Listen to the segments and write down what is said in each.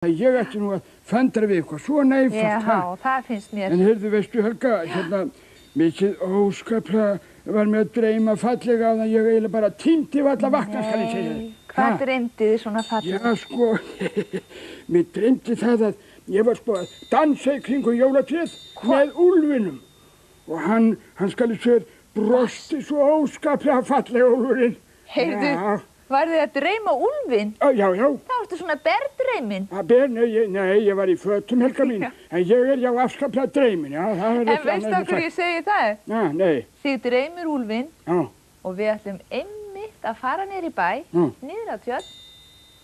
Ég ætti nú að föndra við eitthvað svona einfalt. Já, það finnst mér. En heyrðu, veistu Helga, mikið óskaplega var mér að dreyma fallega að ég eiginlega bara týndi varla vakna, skal ég segja þér. Hvað dreymdi þið svona fallega? Já, sko, mér dreymdi það að ég var sko að dansa í kringu jólatréð með úlfinum. Og hann skal ég segja, brosti svo óskaplega fallega úlfurinn. Heyrðu, var þið að dreyma úlfinn? Já. Þá ertu svona berdreyminn. Nei, ég var í fötum, Helga mín. En ég já afskaplega dreymin, já. En veistu okkur ég segi það? Já, nei. Þið dreymir úlfinn og við ætlum einmitt að fara niður í bæ, niður á tjörn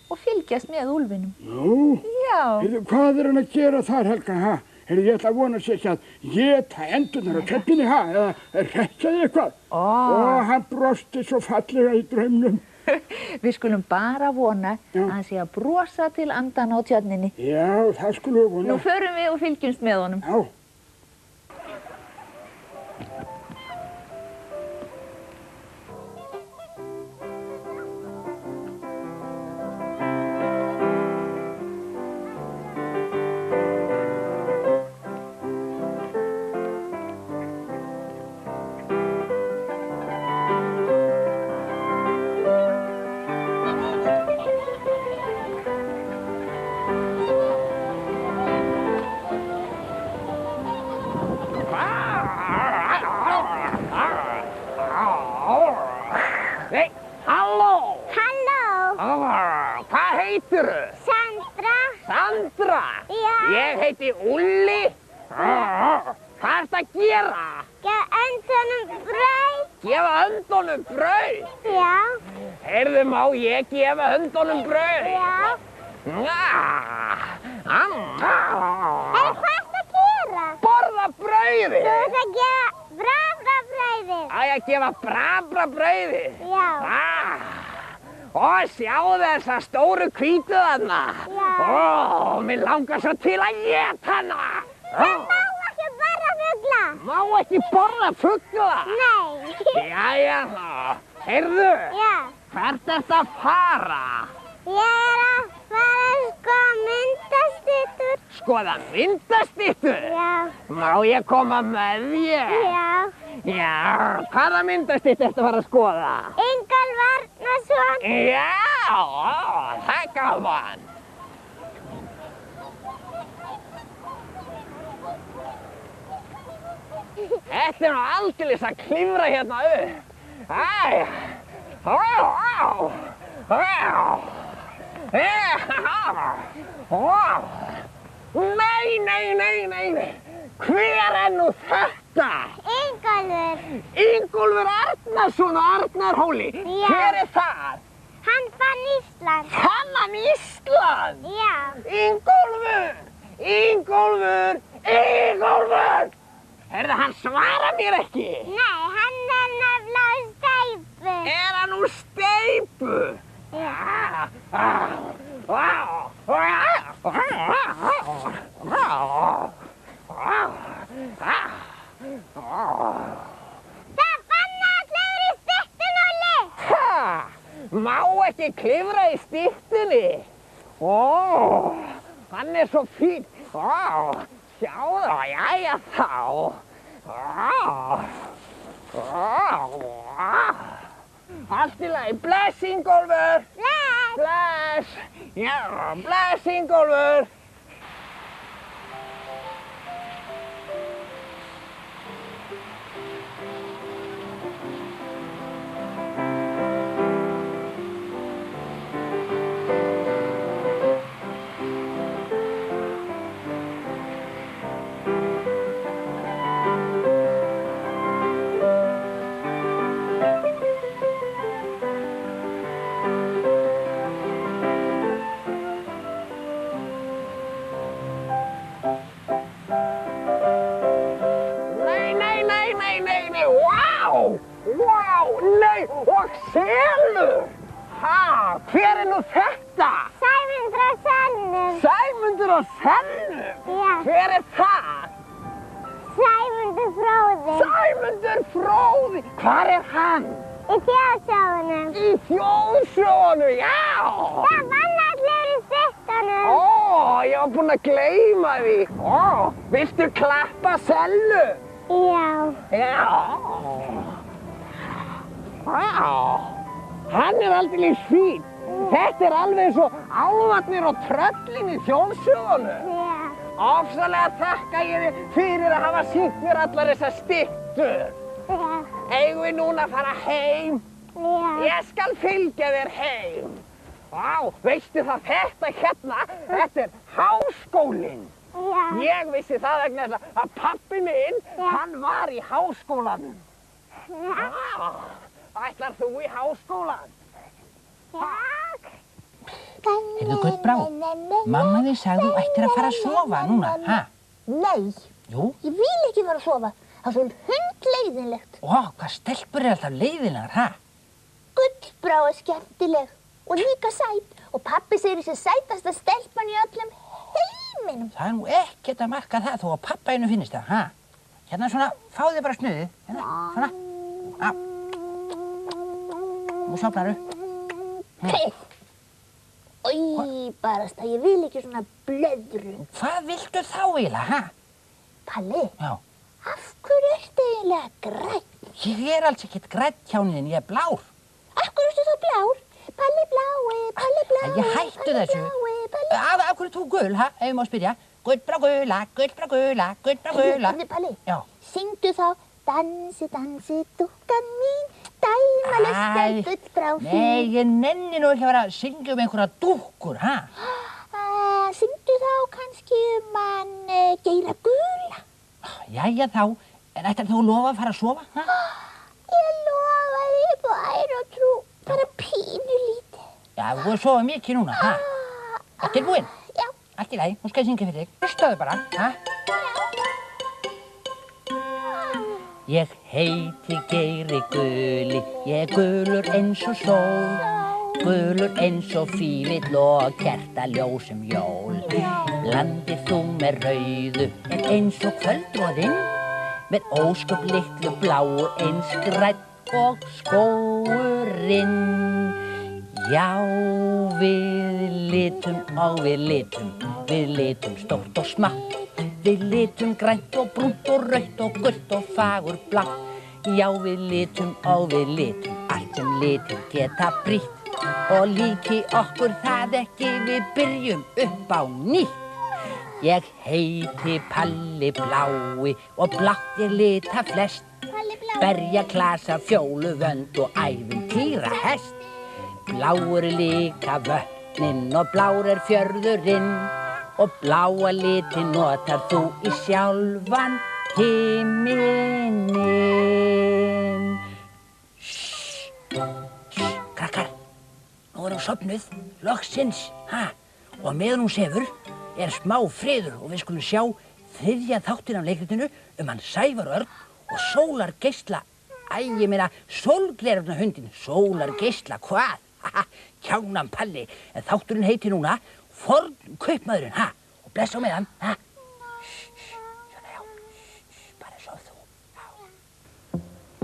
og fylgjast með úlfinum. Nú? Já. Heyrðu, hvað hann að gera þar, Helga, ha? Heyrðu, ég ætla að vona sér ekki að éta endurnar á tjörninni, ha? Eða rekja þig eitthvað. Og hann brosti svo fallega í draumnum. Við skulum bara vona að hann sé að brosa til andan á tjörninni. Já, það skulum við vona. Nú förum við og fylgjumst með honum. Já. Nei, halló! Halló! Hvað heitirðu? Sandra. Sandra? Já. Ég heiti Úlli. Hvað ertu að gera? Gefa öndunum brauð. Gefa höndunum brauð? Já. Heyrðu, má ég gefa höndunum brauð? Já. Hvað ertu að gera? Borða brauðið? Þú ert að gefa brabrabrauðið. Á ég að gefa brabrabrauðið? Já. Og sjáu þessa stóru hvítu þarna. Já. Mér langar svo til að éta hana. Það má ekki borða fugla. Má ekki borða fugla? Nei. Jæja þá. Heyrðu, Já. hvert ertu að fara? Ég að fara að skoða myndastyttur. Skoða myndastyttur? Já. Má ég koma með þér? Já. Já, hvaða myndastyttur ertu að fara að skoða? Ingólfur Arnarson. Já, það er gaman. Þetta er nú aldeilis að klifra hérna upp. Æ, Nei. Hver er nú þetta? Ingólfur. Ingólfur Arnarson á Arnarhóli. Já. Hver er það? Hann fann Ísland. Fann hann Ísland? Já. Ingólfur! Heyrðu, hann svarar mér ekki. Nei, hann er nefnilega úr steypu. Er hann úr steypu? Já. Það fann allir í styttun, Óli. Má ekki klifra í styttunni? Hann er svo fín. Sjáðu það, jæja þá. Allt í lagi, bless Ingólfur. Bless. Já, bless Ingólfur. Nei, vá, nei, og selur! Hver er nú þetta? Sæmundur á Selnum. Sæmundur á Selnum? Já. Hver er það? Sæmundur Fróði. Sæmundur Fróði! Hvar er hann? Í þjóðsögunum. Í þjóðsögunum, já! Það vann allir í styttunum. puttanum. Ó, ég var búinn að gleyma því. Ó, viltu klappa Sellu? Já. Já. Já. Hann aldeilis fín. Þetta alveg eins og álfarnir og tröllin í þjóðsögunum. Já. Ofsalega þakka ég þér fyrir að hafa sýnt mér allar þessar styttur. Já. Eigum við núna að fara heim? Já. Ég skal fylgja þér heim. Vá, veistu það þetta hérna? Þetta háskólinn. Já. Ég vissi það vegna þess að pabbi minn, hann var í háskólanum. Já. Ætlar þú í háskólan? Já. Heyrðu, Gullbrá, mamma þín sagði þú ættir að fara að sofa núna, ha? Nei, Jú? ég vil ekki fara að sofa. Það er svo hundleiðinlegt. Ó, hvað stelpur alltaf leiðilegar, ha? Gullbrá er skemmtileg og líka sæt. Og pabbi segir þessi sætasta stelpan í öllum heiminum. Það er nú ekkert að marka það þó að pappa einu finnist það, ha? Hérna svona, fá þig bara snuðið, hérna, svona. Á. Nú sofnar þú. Í barasta, ég vil ekki svona blöðru. Hvað viltu þá eiginlega, ha? Palli, Já. af hverju ertu eiginlega grænn? Ég alls ekkert grænt hjá þín, ég blár. Af hverju ertu þá blár? Palli blái, Palli blái, Ég hættu þessu. Palli. Af hverju þú gul, ha? Ef ég má spyrja. Gullbrá gula, Gullbrá gula, Gullbrá gula. Palli, Já. syngdu þá dansi, dansi, dúkkan mín, dæmalust er Gullbrá þín. Nei, ég nenni nú ekki að vera að syngja einhverja dúkkur, ha? Syngdu þá kannski hann Geira gula. Jæja þá, en ætlar þú að lofa að fara að sofa, ha? Ég lofa því upp á æru og trú, bara pínu lítið. Já, þú er að sofa mikið núna, ha? Er tilbúinn? Já. Allt í lagi, nú skal ég syngja fyrir þig. Hlustaðu bara, ha? Ég heiti Geiri guli, ég gulur eins og sól, gulur eins og fífill og kertaljós jól. Blandið þú með rauðu en eins og kvöldroðinn, með ósköp litlu bláu eins grænn og skógurinn. Já, við litum og við litum stórt og smátt. Við litum grænt og brúnt og rautt og gult og fagur blátt. Já, við litum og við litum allt sem litir geta brýtt. Og líki okkur það ekki, við byrjum upp á nýtt. Ég heiti Palli blái og blátt ég lita flest. Berja, klasa, fjólu, vönd og ævintýra hest. Blár líka vötnin og blár fjörðurinn. Og bláa liti notar þú í sjálfan himininn. Krakkar, nú hún sofnuð, loksins, ha? Og meðan hún sefur smá friður og við skulum sjá þriðja þáttinn af leikritinu hann Sævar Örn og Sólargeisla. Ég meina sólgleraugnahundinn, Sólargeisla, hvað? Kjánan Palli, en þátturinn heitir núna Fornkaupmaðurinn, ha? Og blessa á meðan, ha? Svona, já, bara sof þú, já.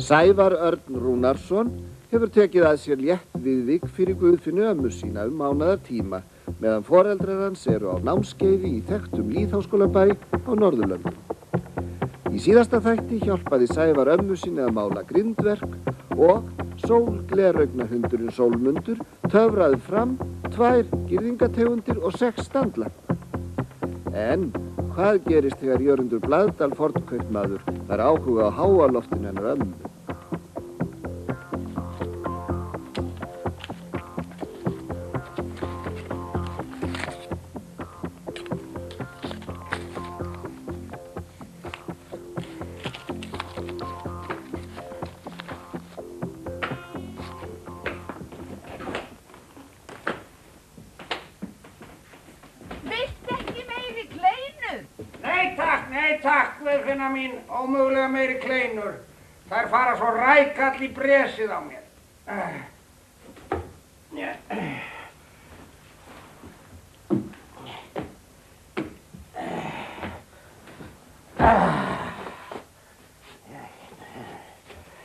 Sævar Örn Rúnarsson hefur tekið að sér létt viðvik fyrir Guðfinnu ömmu sína mánaðartíma, meðan foreldrar hans eru á námskeiði í þekktum lýðháskólabæ á Norðurlöndum. Í síðasta þætti hjálpaði Sævar ömmu sinni að mála grindverk og sólgleraugnahundurinn Sólmundur töfraði fram 2 girðingategundir og 6 standlampa. En hvað gerist þegar Jörundur Blaðdal fornkaupmaður fær áhuga á háaloftinu hennar ömmu? Nei takk, Guðfinna mín, ómögulega meiri kleinur. Þær fara svo rækall í bresið á mér.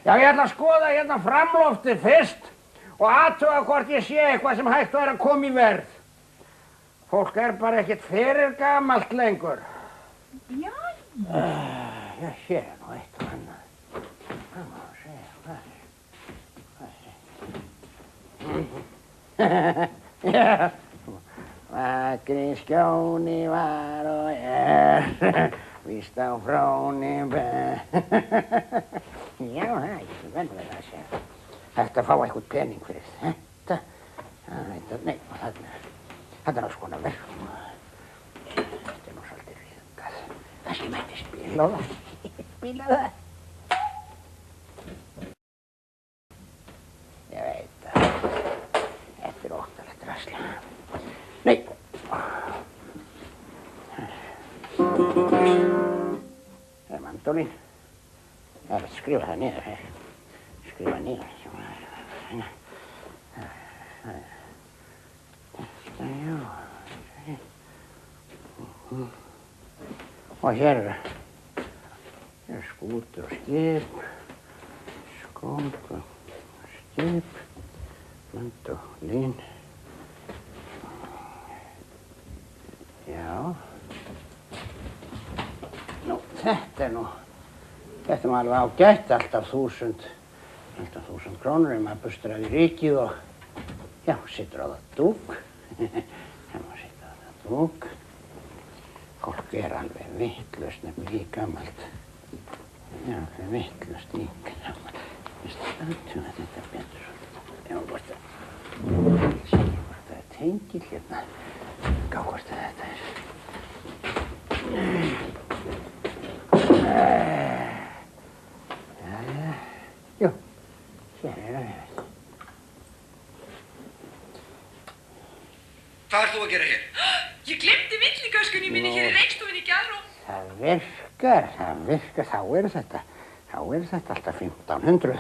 Já, ég ætla að skoða hérna framloftið fyrst og athuga hvort ég sé eitthvað sem hægt væri að koma í verð. Fólk bara ekkert fyrir gamalt lengur. Jæja. Ég sé nú eitt og annað. Það má segja, Já, vakri skjóni var og víst á fróni Já, það er ekki vel verið að segja. Þetta fá eitthvað pening fyrir þetta. Nei, þarna alls konar verk. Þetta nú svolítið ríðungað. Kannski mætti spila á það. Spila það. Ég veit að þetta óttalegt drasl. Nei. Það er mandólín. Það er að skrifa það niður. Skrifa niður. Já. Og hér er skútur og skip. Skútur og skip. Mandólín. Já. Nú, þetta er alveg ágætt, alltaf 1000 krónur ef maður bustar af í ríkið og, já, situr á það dúk. Það má sitja á það dúk. Fólk alveg vitlaust nefnilega í gamalt. Já, það er vitlaust í gamalt. Veistu, aðtjóna þetta betur svolítið. Já, hvort það, segja hvort það er tengill hérna. Gá hvort það þetta er. Jæja, jú, hér er það. Hvað ert þú að gera hér? Ég glemdi villigöskunni minni hér í reykstofunni í gær og... Það virkar, þá er þetta alltaf 1500.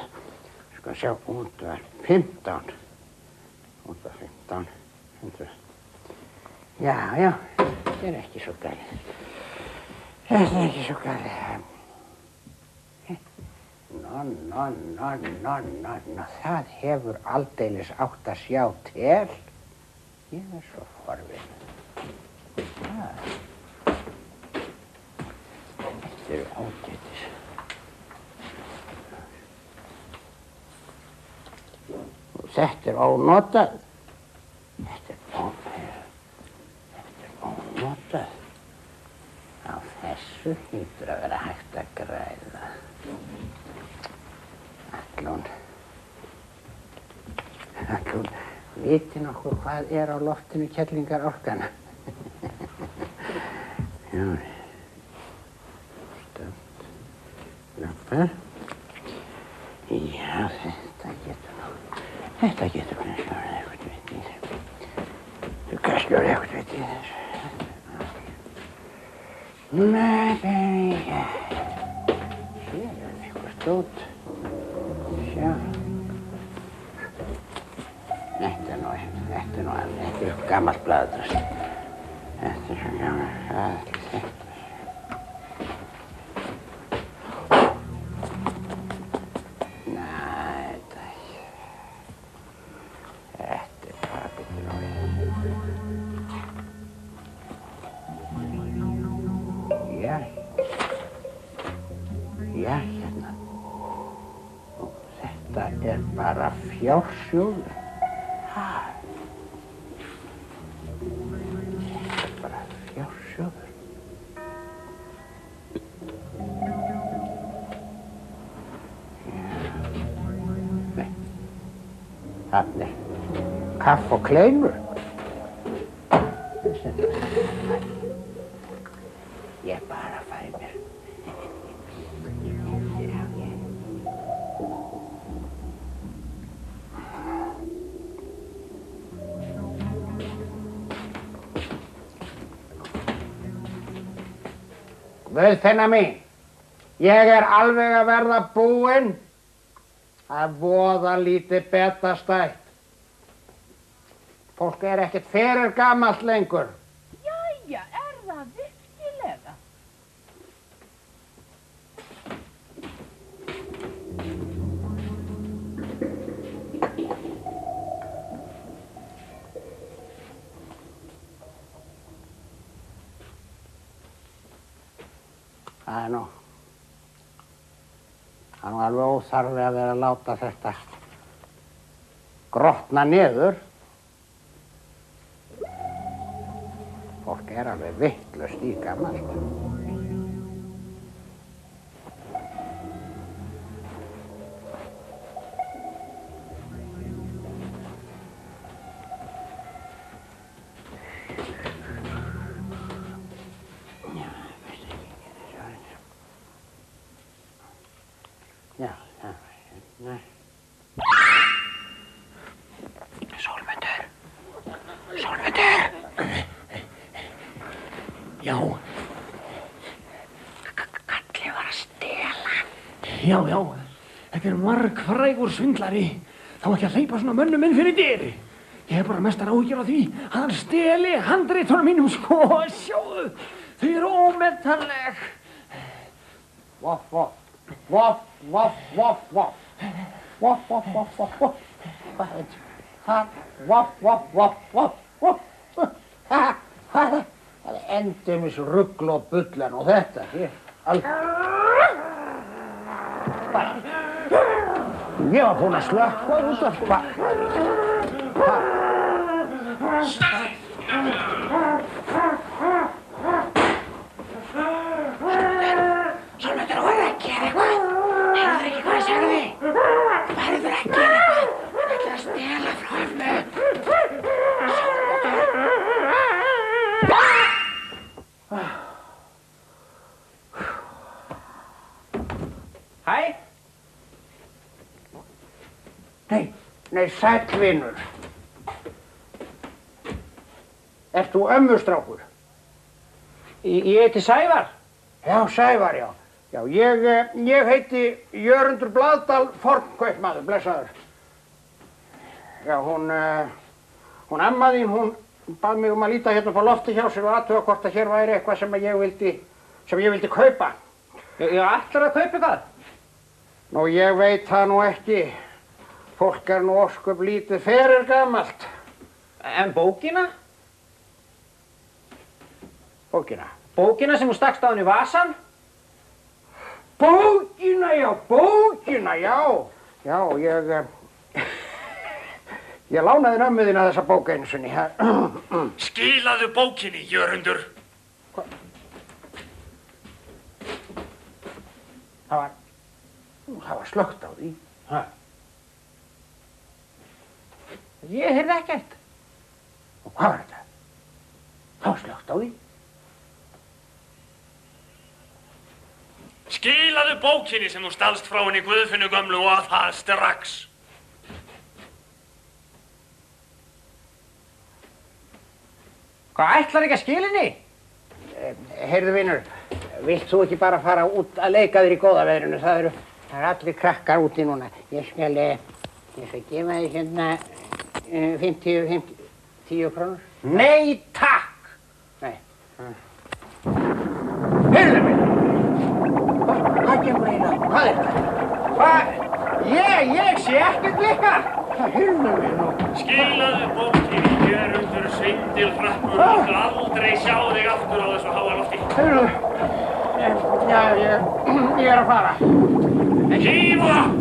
Sko sjá, útvarp 15. Útvarp 1500. Já, þetta er ekki svo galið. Það hefur aldeilis átt að sjá til. Ég er svo forvitinn. Þetta eru ágætis. Þetta er ónotað. Þetta er ónotað. Á þessu hlýtur að vera hægt að græða. Ætlum viti nokkur hvað er á loftinu kerlingarorkana. Já, stönd, lappar. Já, þetta getur kannski orðið eitthvað vit í þessu. Kannski orðið eitthvað vit í þessu. Nei, hér er eitthvað stótt. Sjá. Þetta er nú alveg gammalt blaðadrast. Þetta er svo gammalt, hvað er þetta? Nei, þetta er bara betur á ég. Já, hérna. Þetta er bara fjársjóður. Þarna er kaff og kleinur. Ég bara fæ mér. Guðfinna mín, ég er alveg að verða búinn. Það er voða lítið betastætt. Fólk er ekkert fyrir gamalt lengur. Jæja, er það virkilega? Það er nú alveg óþarfi að vera að láta þetta grotna niður. Fólk er alveg vitlaust í gamalt. Já. Kalli var að stela. Já. Þetta margfrægur svindlari. Þá ekki að hleypa svona mönnum inn fyrir dyri. Ég hef bara mestar áhyggjur af því að hann steli handritunum mínum sko. Sjáðu, þau eru ómetanleg. Voff, voff. Voff, voff, voff, voff. Voff, voff, voff, voff, voff. Hvað er þetta? Voff, voff, voff, voff, voff. Það er endemis rugl og bullan og þetta. Ég var búinn að slökkva út af hvað. Sólmundur, þú verður að gera eitthvað. Heyrðu ekki hvað ég sagði? Þú verður að gera eitthvað. Þú ætlar að stela frá ömmu. Hæ? Nei, sæll vinur. Ert þú ömmustrákur? Ég heiti Sævar. Já, Sævar, já. Já, ég heiti Jörundur Blaðdal fornkaupmaður, blessaður. Já, hún amma þín, hún bað mig að líta hérna upp á lofti hjá sér og athuga hvort að hér væri eitthvað sem ég vildi kaupa. Ég ætlar að kaupa eitthvað. Nú, ég veit það nú ekki. Fólk er nú ósköp lítið ferilgamalt. En bókina? Bókina? Bókina sem hún stakkst á henni í vasann? Bókina, já. Já, ég lánaði ömmu þína þessa bók einu sinni. Skilaðu bókinni, Jörundur. Það var slökkt á því. Ég heyrði ekkert. Og hvað var þetta? Það var slökkt á því. Skilaðu bókinni sem þú stalst frá henni Guðfinnu gömlu og það strax. Hvað ætlar ekki að skila henni? Heyrðu vinur, vilt þú ekki bara fara út að leika þér í góða veðrinu? Það eru allir krakkar úti núna. Ég skal gefa þér hérna 10 krónur. Nei, takk! Nei. Heyrðu mig! Hvað kemur eiginlega? Hvað er þetta? Hvað? Ég sé ekkert líka! Heyrðu mig nú. Skilaðu bókinni, Jörundur svindilhrappur og aldrei sjá þig aftur á þessu háa lofti. Heyrðu. Já, ég er að fara. Gíf upp!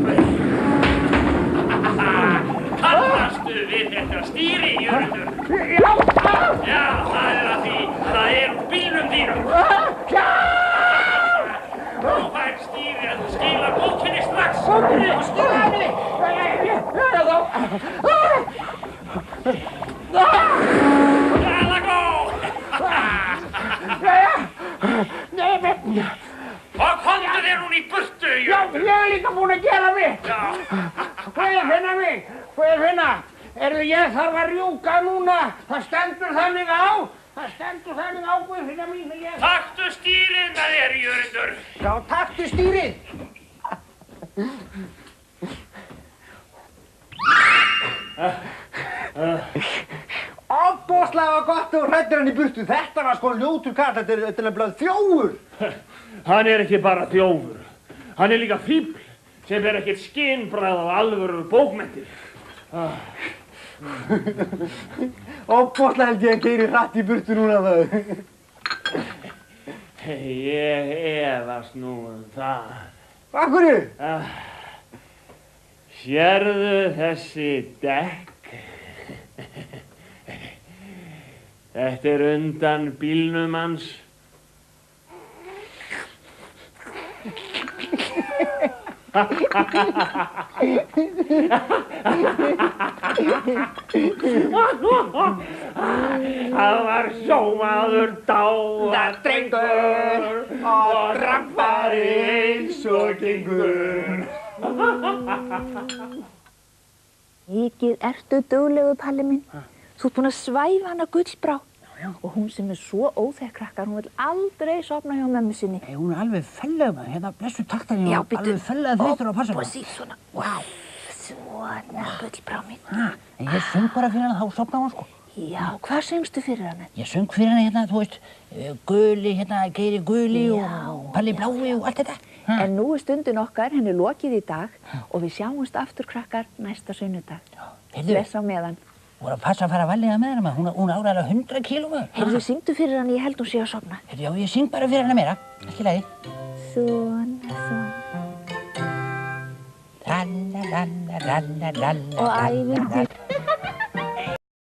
Kannastu við þetta stýri, Jörundur? Já! Já, það er að því að það er úr bílnum þínum. Já! Þú fær stýri að þú skilar bókinni strax. Bókinni? Og skila henni! Jæla góð! Og komdu þér hún í burtu, Jörundur. Já, ég er líka búinn að gera mitt. Já. Hvað ég finna mig? Hvað ég finna? Ég þarf að rjúka núna. Það stendur þannig á. Guðfinna mín. Taktu stýrið með þér, Jörundur. Já, taktu stýrið. Ofboðslega gott og hræddir hann í burtu. Þetta var sko ljótur kall, þetta er nefnilega þjófur. Hann er ekki bara þjófur. Hann er líka fífl sem er ekkert skynbragð á alvöru bókmenntir. Ofboðslega held ég að keyri hratt í burtu núna það. Ég efast nú það. Af hverju? Sérðu þessi dekk? Þetta undan bílnum hans. Það var sjómaður dáðardrengur og trampari eins og gengur. Mikið ertu duglegu, Palli minn. Þú ert búinn að svæfa hana Gullbrá. Og hún sem svo óþekk krakkar, hún vill aldrei sofna hjá mömmu sinni. Nei, hún alveg fellega maður, hérna blessu taktarinn og alveg fellega þreytur á passa maður. Já, býttu, svona, svona, Gullbrá mín. En ég söng bara fyrir hana, þá sofnaði hún sko. Já, hvað söngstu fyrir hana? Ég söng fyrir hana hérna, þú veist, Guli, hérna, Geiri Guli og Palli Blái og allt þetta. En nú stundin okkar, henni lokið í dag og við sjáumst aftur krakkar næsta sunnudag. Bless á meðan. Hún að passa að fara að vallega með hana, hún ára alveg 100 kíló maður. Heyrðu, syngdu fyrir hana, ég held hún sé að sofna. Já, ég syng bara fyrir hana meira, ekki lagi. Svona, svona. Ralla, ralla, ralla, ralla, og ævintýr.